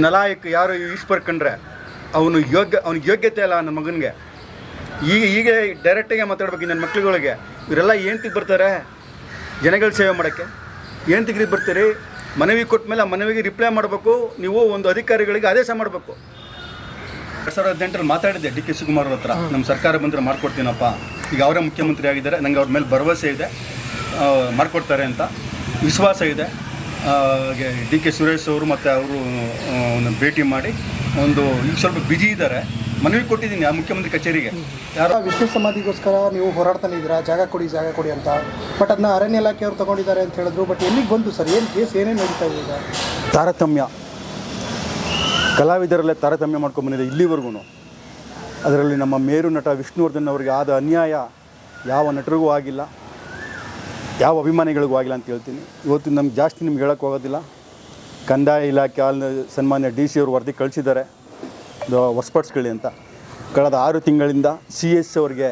ನಲಾಯಕ್ ಯಾರು ಈಶ್ವರ್ ಕಂಡ್ರೆ ಅವ್ನಿಗೆ ಯೋಗ್ಯತೆ ಇಲ್ಲ ನನ್ನ ಮಗನಿಗೆ. ಈಗ ಡೈರೆಕ್ಟಾಗೆ ಮಾತಾಡ್ಬೇಕು ನನ್ನ ಮಕ್ಳುಗಳಿಗೆ. ಇವರೆಲ್ಲ ಏಂತಿಗೆ ಬರ್ತಾರೆ ಜನಗಳ ಸೇವೆ ಮಾಡೋಕ್ಕೆ? ಏಂತಿಗೆ ಬರ್ತೀರಿ? ಮನವಿ ಕೊಟ್ಟ ಮೇಲೆ ಆ ಮನವಿಗೆ ರಿಪ್ಲೈ ಮಾಡಬೇಕು. ನೀವು ಒಂದು ಅಧಿಕಾರಿಗಳಿಗೆ ಆದೇಶ ಮಾಡಬೇಕು. 2018 ಮಾತಾಡಿದ್ದೆ ಡಿ ಕೆ ಶಿವಕುಮಾರ್ ಅವ್ರ ಹತ್ರ, ನಮ್ಮ ಸರ್ಕಾರ ಬಂದರೆ ಮಾಡ್ಕೊಡ್ತೀನಪ್ಪ. ಈಗ ಅವರೇ ಮುಖ್ಯಮಂತ್ರಿ ಆಗಿದ್ದಾರೆ, ನನಗೆ ಅವ್ರ ಮೇಲೆ ಭರವಸೆ ಇದೆ, ಮಾಡಿಕೊಡ್ತಾರೆ ಅಂತ ವಿಶ್ವಾಸ ಇದೆ. ಡಿ ಕೆ ಸುರೇಶ್ ಅವರು ಮತ್ತು ಅವರು ಭೇಟಿ ಮಾಡಿ ಈಗ ಸ್ವಲ್ಪ ಬ್ಯುಸಿ ಇದ್ದಾರೆ. ಮನವಿ ಕೊಟ್ಟಿದ್ದೀನಿ ಆ ಮುಖ್ಯಮಂತ್ರಿ ಕಚೇರಿಗೆ. ಯಾರೋ ವಿಷ್ಣು ಸಮಾಧಿಗೋಸ್ಕರ ನೀವು ಹೋರಾಡ್ತಾನೆ ಇದ್ದೀರಾ, ಜಾಗ ಕೊಡಿ ಅಂತ. ಬಟ್ ಅದನ್ನ ಅರಣ್ಯ ಇಲಾಖೆಯವರು ತೊಗೊಂಡಿದ್ದಾರೆ ಅಂತ ಹೇಳಿದ್ರು. ಬಟ್ ಎಲ್ಲಿಗೆ ಬಂತು ಸರ್? ಏನು ಕೇಸ್ ಏನೇನು ನಡೀತಾ ಇದೆ ಈಗ? ತಾರತಮ್ಯ, ಕಲಾವಿದರಲ್ಲೇ ತಾರತಮ್ಯ ಮಾಡ್ಕೊಂಡ್ಬಂದಿದೆ ಇಲ್ಲಿವರೆಗೂ. ಅದರಲ್ಲಿ ನಮ್ಮ ಮೇರು ನಟ ವಿಷ್ಣುವರ್ಧನ್ ಅವರಿಗೆ ಆದ ಅನ್ಯಾಯ ಯಾವ ನಟರಿಗೂ ಆಗಿಲ್ಲ, ಯಾವ ಅಭಿಮಾನಿಗಳಿಗೂ ಆಗಿಲ್ಲ ಅಂತ ಹೇಳ್ತೀನಿ. ಇವತ್ತು ನಮ್ಗೆ ಜಾಸ್ತಿ ನಿಮ್ಗೆ ಹೇಳೋಕ್ಕೆ ಹೋಗೋದಿಲ್ಲ. ಕಂದಾಯ ಇಲಾಖೆ ಸನ್ಮಾನ್ಯ DC ಅವರು ವರದಿ ಕಳಿಸಿದ್ದಾರೆ ಹೊಸಪಡಿಸ್ಕೊಳ್ಳಿ ಅಂತ. ಕಳೆದ 6 ತಿಂಗಳಿಂದ CS ಅವರಿಗೆ,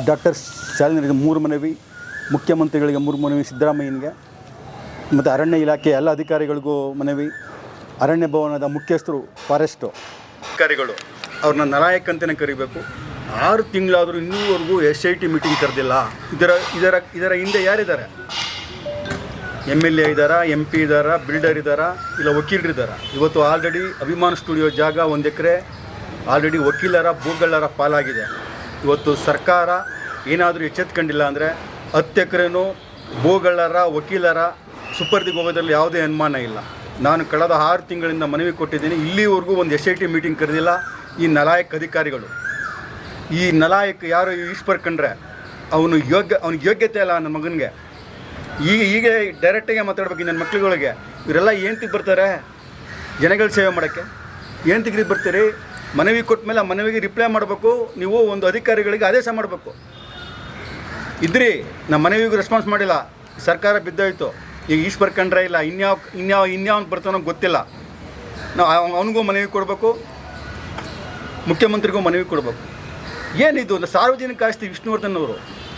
ಡಾಕ್ಟರ್ ಶಾಲಿನರಿಗೆ 3 ಮನವಿ, ಮುಖ್ಯಮಂತ್ರಿಗಳಿಗೆ 3 ಮನವಿ, ಸಿದ್ದರಾಮಯ್ಯನಿಗೆ ಮತ್ತು ಅರಣ್ಯ ಇಲಾಖೆ ಎಲ್ಲ ಅಧಿಕಾರಿಗಳಿಗೂ ಮನವಿ, ಅರಣ್ಯ ಭವನದ ಮುಖ್ಯಸ್ಥರು, ಫಾರೆಸ್ಟು ಅಧಿಕಾರಿಗಳು ಅವ್ರನ್ನ ನಲಾಯಕ್ ಅಂತಲೇ ಕರಿಬೇಕು. 6 ತಿಂಗಳಾದರೂ ಇನ್ನೂವರೆಗೂ SIT ಮೀಟಿಂಗ್ ಕರೆದಿಲ್ಲ. ಇದರ ಹಿಂದೆ ಯಾರಿದ್ದಾರೆ? MLA ಇದ್ದಾರಾ, MP ಇದ್ದಾರಾ, ಬಿಲ್ಡರ್ ಇದ್ದಾರಾ, ಇಲ್ಲ ವಕೀಲರಿದ್ದಾರಾ? ಇವತ್ತು ಆಲ್ರೆಡಿ ಅಭಿಮಾನ ಸ್ಟುಡಿಯೋ ಜಾಗ 1 ಎಕರೆ ಆಲ್ರೆಡಿ ವಕೀಲರ ಭೂಗಳರ ಪಾಲಾಗಿದೆ. ಇವತ್ತು ಸರ್ಕಾರ ಏನಾದರೂ ಎಚ್ಚೆತ್ಕೊಂಡಿಲ್ಲ ಅಂದರೆ 10 ಎಕರೆನೂ ಭೂಗಳರ ವಕೀಲರ ಸುಪರ್ದಿಗೆ ಹೋಗೋದ್ರಲ್ಲಿ ಯಾವುದೇ ಅನುಮಾನ ಇಲ್ಲ. ನಾನು ಕಳೆದ 6 ತಿಂಗಳಿಂದ ಮನವಿ ಕೊಟ್ಟಿದ್ದೀನಿ. ಇಲ್ಲಿವರೆಗೂ ಒಂದು SIT ಮೀಟಿಂಗ್ ಕರೆದಿಲ್ಲ ಈ ನಲಾಯಕ್ ಅಧಿಕಾರಿಗಳು. ಈ ನಲಾಯಕ್ ಯಾರು ಈಶ್ವರ್ ಕಂಡ್ರೆ ಅವ್ನಿಗೆ ಯೋಗ್ಯತೆ ಇಲ್ಲ ನನ್ನ ಮಗನಿಗೆ. ಈಗ ಡೈರೆಕ್ಟಾಗೆ ಮಾತಾಡ್ಬೇಕು ನನ್ನ ಮಕ್ಳುಗಳಿಗೆ. ಇವರೆಲ್ಲ ಏಂತಿಗೆ ಬರ್ತಾರೆ ಜನಗಳ ಸೇವೆ ಮಾಡೋಕ್ಕೆ? ಏಂತಿಗೆ ಬರ್ತೀರಿ? ಮನವಿ ಕೊಟ್ಟ ಮೇಲೆ ಆ ಮನವಿಗೆ ರಿಪ್ಲೈ ಮಾಡಬೇಕು. ನೀವು ಒಂದು ಅಧಿಕಾರಿಗಳಿಗೆ ಆದೇಶ ಮಾಡಬೇಕು. ಇದ್ರಿ ನಮ್ಮ ಮನವಿಗೂ ರೆಸ್ಪಾನ್ಸ್ ಮಾಡಿಲ್ಲ, ಸರ್ಕಾರ ಬಿದ್ದೋಯ್ತು. ಈಗ ಈಶ್ವರ್ ಕಂಡ್ರೆ ಇಲ್ಲ, ಇನ್ಯಾವ ಬರ್ತಾನೋ ಗೊತ್ತಿಲ್ಲ. ನಾವು ಅವನಿಗೂ ಮನವಿ ಕೊಡಬೇಕು, ಮುಖ್ಯಮಂತ್ರಿಗೂ ಮನವಿ ಕೊಡಬೇಕು. ಏನಿದು ಒಂದು ಸಾರ್ವಜನಿಕ ಆಸ್ತಿ ವಿಷ್ಣುವರ್ಧನ್ ಅವರು.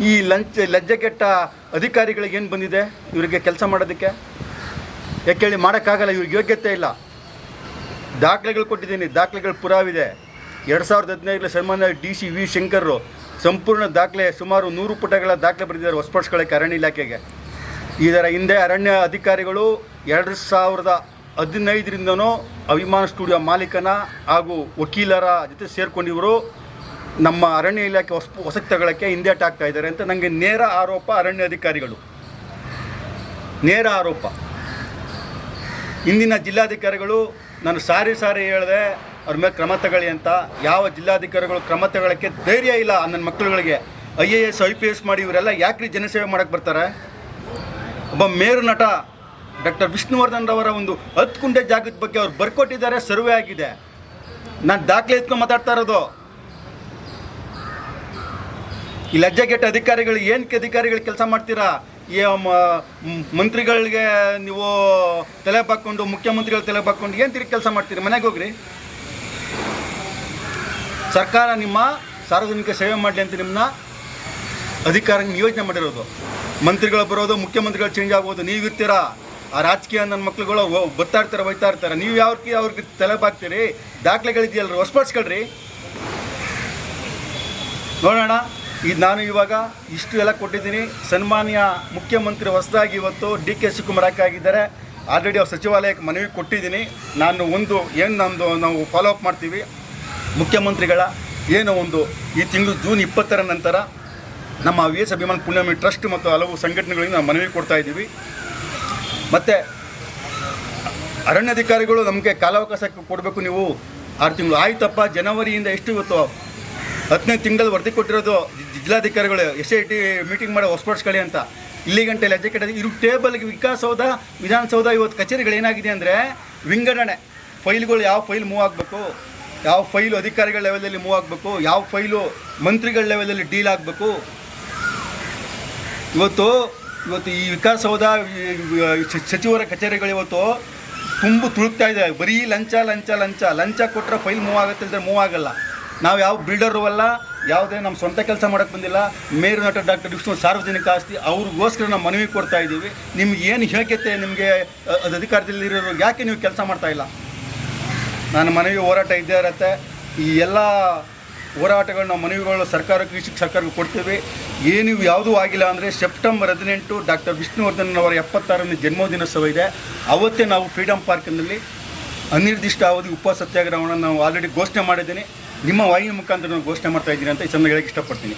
ಈ ಲಜ್ಜೆ ಕೆಟ್ಟ ಅಧಿಕಾರಿಗಳಿಗೆ ಏನು ಬಂದಿದೆ ಇವರಿಗೆ ಕೆಲಸ ಮಾಡೋದಕ್ಕೆ? ಯಾಕೆ ಹೇಳಿ ಮಾಡೋಕ್ಕಾಗಲ್ಲ. ಇವ್ರಿಗೆ ಯೋಗ್ಯತೆ ಇಲ್ಲ. ದಾಖಲೆಗಳು ಕೊಟ್ಟಿದ್ದೀನಿ, ದಾಖಲೆಗಳು ಪುರಾವಿದೆ. 2015 ಸನ್ಮಾನ್ಯ DC V ಶಂಕರ್ರು ಸಂಪೂರ್ಣ ದಾಖಲೆ ಸುಮಾರು 100 ಪುಟಗಳ ದಾಖಲೆ ಬರೆದಿದ್ದಾರೆ ಹೊಸಪಡಿಸ್ಕೊಳ್ಳೋಕ್ಕೆ ಅರಣ್ಯ ಇಲಾಖೆಗೆ. ಇದರ ಹಿಂದೆ ಅರಣ್ಯ ಅಧಿಕಾರಿಗಳು 2015ರಿಂದನೂ ಅಭಿಮಾನ ಸ್ಟುಡಿಯೋ ಮಾಲೀಕನ ಹಾಗೂ ವಕೀಲರ ಜೊತೆ ಸೇರಿಕೊಂಡಿವರು ನಮ್ಮ ಅರಣ್ಯ ಇಲಾಖೆ ಹೊಸಕ್ಕೆ ತಗೊಳ್ಳೋಕ್ಕೆ ಹಿಂದೇಟು ಆಗ್ತಾ ಇದ್ದಾರೆ ಅಂತ ನನಗೆ ನೇರ ಆರೋಪ. ಅರಣ್ಯ ಅಧಿಕಾರಿಗಳು ನೇರ ಆರೋಪ. ಇಂದಿನ ಜಿಲ್ಲಾಧಿಕಾರಿಗಳು ನಾನು ಸಾರಿ ಹೇಳಿದೆ ಅವ್ರ ಮೇಲೆ ಕ್ರಮ ತಗೊಳ್ಳಿ ಅಂತ. ಯಾವ ಜಿಲ್ಲಾಧಿಕಾರಿಗಳು ಕ್ರಮ ತಗೊಳ್ಳೋಕ್ಕೆ ಧೈರ್ಯ ಇಲ್ಲ ನನ್ನ ಮಕ್ಕಳುಗಳಿಗೆ. IAS IPS ಮಾಡಿ ಇವರೆಲ್ಲ ಯಾಕ್ರಿ ಜನಸೇವೆ ಮಾಡೋಕ್ಕೆ ಬರ್ತಾರೆ? ಒಬ್ಬ ಮೇರು ನಟ ಡಾಕ್ಟರ್ ವಿಷ್ಣುವರ್ಧನ್ ರವರ ಒಂದು 10 ಗುಂಟೆ ಜಾಗದ ಬಗ್ಗೆ ಅವ್ರು ಬರ್ಕೊಟ್ಟಿದ್ದಾರೆ, ಸರ್ವೆ ಆಗಿದೆ. ನಾನು ದಾಖಲೆ ಎತ್ಕೊಂಡು ಮಾತಾಡ್ತಾ ಇರೋದು. ಈ ಲಜ್ಜೆಗೆಟ್ಟ ಅಧಿಕಾರಿಗಳು ಏನಕ್ಕೆ ಅಧಿಕಾರಿಗಳು ಕೆಲಸ ಮಾಡ್ತೀರಾ? ಈ ಮಂತ್ರಿಗಳಿಗೆ ನೀವು ತಲೆ ಬಾಕ್ಕೊಂಡು, ಮುಖ್ಯಮಂತ್ರಿಗಳು ತಲೆ ಬಾಕ್ಕೊಂಡು ಏನು ತಿರುಗಿ ಕೆಲಸ ಮಾಡ್ತೀರಿ? ಮನೆಗೆ ಹೋಗ್ರಿ. ಸರ್ಕಾರ ನಿಮ್ಮ ಸಾರ್ವಜನಿಕ ಸೇವೆ ಮಾಡಲಿ ಅಂತ ನಿಮ್ಮನ್ನ ಅಧಿಕಾರ ನಿಯೋಜನೆ ಮಾಡಿರೋದು. ಮಂತ್ರಿಗಳು ಬರೋದು, ಮುಖ್ಯಮಂತ್ರಿಗಳು ಚೇಂಜ್ ಆಗ್ಬೋದು, ನೀವಿರ್ತೀರಾ. ಆ ರಾಜಕೀಯ ನನ್ನ ಮಕ್ಳುಗಳು ಬರ್ತಾ ಇರ್ತಾರೆ, ಹೋಯ್ತಾ ಇರ್ತಾರೆ. ನೀವು ಅವ್ರಿಗೆ ತಲೆ ಬಾಕ್ತೀರಿ? ದಾಖಲೆಗಳಿದೆಯಲ್ರಿ, ಹೊಸಪಡಿಸ್ಕೊಳ್ರಿ, ನೋಡೋಣ. ನಾನು ಇವಾಗ ಇಷ್ಟು ಎಲ್ಲ ಕೊಟ್ಟಿದ್ದೀನಿ. ಸನ್ಮಾನ್ಯ ಮುಖ್ಯಮಂತ್ರಿ ಹೊಸದಾಗಿ ಇವತ್ತು DK ಶಿವಕುಮಾರ್ ಆಗಿದ್ದಾರೆ. ಆಲ್ರೆಡಿ ಅವ್ರ ಸಚಿವಾಲಯಕ್ಕೆ ಮನವಿ ಕೊಟ್ಟಿದ್ದೀನಿ. ನಾವು ಫಾಲೋ ಅಪ್ ಮಾಡ್ತೀವಿ. ಮುಖ್ಯಮಂತ್ರಿಗಳ ಈ ತಿಂಗಳು ಜೂನ್ 20ರ ನಂತರ ನಮ್ಮ VS ಅಭಿಮಾನ ಪುಣ್ಯಮಿ ಟ್ರಸ್ಟ್ ಮತ್ತು ಹಲವು ಸಂಘಟನೆಗಳಿಗೆ ನಾವು ಮನವಿ ಕೊಡ್ತಾ ಇದ್ದೀವಿ. ಮತ್ತು ಅರಣ್ಯಾಧಿಕಾರಿಗಳು ನಮಗೆ ಕಾಲಾವಕಾಶ ಕೊಡಬೇಕು. ನೀವು 6 ತಿಂಗಳು ಆಯ್ತಪ್ಪ. ಜನವರಿಯಿಂದ ಎಷ್ಟು ಇವತ್ತು 15 ತಿಂಗಳಲ್ಲಿ ವರದಿ ಕೊಟ್ಟಿರೋದು ಜಿಲ್ಲಾಧಿಕಾರಿಗಳು SIT ಮೀಟಿಂಗ್ ಮಾಡಿ ಹೊಸಪಡಿಸ್ಕೊಳ್ಳಿ ಅಂತ. ಇಲ್ಲಿ ಗಂಟೆ ಲಜ್ಜೆ ಕೆಟ್ಟದ್ದು. ಇರು ಟೇಬಲ್ಗೆ ವಿಕಾಸಸೌಧ, ವಿಧಾನಸೌಧ ಇವತ್ತು ಕಚೇರಿಗಳು ಏನಾಗಿದೆ ಅಂದರೆ ವಿಂಗಡಣೆ. ಫೈಲ್ಗಳು ಯಾವ ಫೈಲ್ ಮೂವ್ ಆಗಬೇಕು, ಯಾವ ಫೈಲು ಅಧಿಕಾರಿಗಳ ಲೆವೆಲಲ್ಲಿ ಮೂವ್ ಆಗಬೇಕು, ಯಾವ ಫೈಲು ಮಂತ್ರಿಗಳ ಲೆವೆಲಲ್ಲಿ ಡೀಲ್ ಆಗಬೇಕು. ಇವತ್ತು ಈ ವಿಕಾಸಸೌಧ ಸಚಿವರ ಕಚೇರಿಗಳು ಇವತ್ತು ತುಳುಕ್ತಾ ಇದೆ. ಬರೀ ಲಂಚ ಕೊಟ್ಟರೆ ಫೈಲ್ ಮೂವ್ ಆಗುತ್ತೆ ಅಂದರೆ ಮೂವ್ ಆಗಲ್ಲ. ನಾವು ಯಾವ ಬಿಲ್ಡರು ಅಲ್ಲ, ಯಾವುದೇ ನಮ್ಮ ಸ್ವಂತ ಕೆಲಸ ಮಾಡೋಕ್ಕೆ ಬಂದಿಲ್ಲ. ಮೇರು ನಟ ಡಾಕ್ಟರ್ ವಿಷ್ಣು ಸಾರ್ವಜನಿಕ ಆಸ್ತಿ, ಅವ್ರಿಗೋಸ್ಕರ ನಾವು ಮನವಿ ಕೊಡ್ತಾ ಇದ್ದೀವಿ. ನಿಮ್ಗೆ ಏನು ಯೋಗ್ಯತೆ, ನಿಮಗೆ ಅದು ಅಧಿಕಾರದಲ್ಲಿರೋರು ಯಾಕೆ ನೀವು ಕೆಲಸ ಮಾಡ್ತಾಯಿಲ್ಲ? ನನ್ನ ಮನವಿ ಹೋರಾಟ ಇದ್ದೇ ಇರುತ್ತೆ. ಈ ಎಲ್ಲ ಹೋರಾಟಗಳನ್ನ ಮನವಿಗಳು ಸರ್ಕಾರಕ್ಕೆ ಕೊಡ್ತೀವಿ. ಏನು ಯಾವುದೂ ಆಗಿಲ್ಲ ಅಂದರೆ ಸೆಪ್ಟೆಂಬರ್ 18 ಡಾಕ್ಟರ್ ವಿಷ್ಣುವರ್ಧನ್ ಅವರ 76ನೇ ಜನ್ಮದಿನೋತ್ಸವ ಇದೆ. ಅವತ್ತೇ ನಾವು ಫ್ರೀಡಮ್ ಪಾರ್ಕ್ನಲ್ಲಿ ಅನಿರ್ದಿಷ್ಟ ಅವಧಿ ಉಪ ಸತ್ಯಾಗ್ರಹವನ್ನು ನಾವು ಆಲ್ರೆಡಿ ಘೋಷಣೆ ಮಾಡಿದ್ದೀನಿ. ನಿಮ್ಮ ವಾಹಿನಿ ಮುಖಾಂತರ ನಾನು ಘೋಷಣೆ ಮಾಡ್ತಾ ಇದ್ದೀನಿ ಅಂತ ಈ ಸಂದರ್ಭ ಹೇಳಕ್ಕೆ ಇಷ್ಟಪಡ್ತೀನಿ.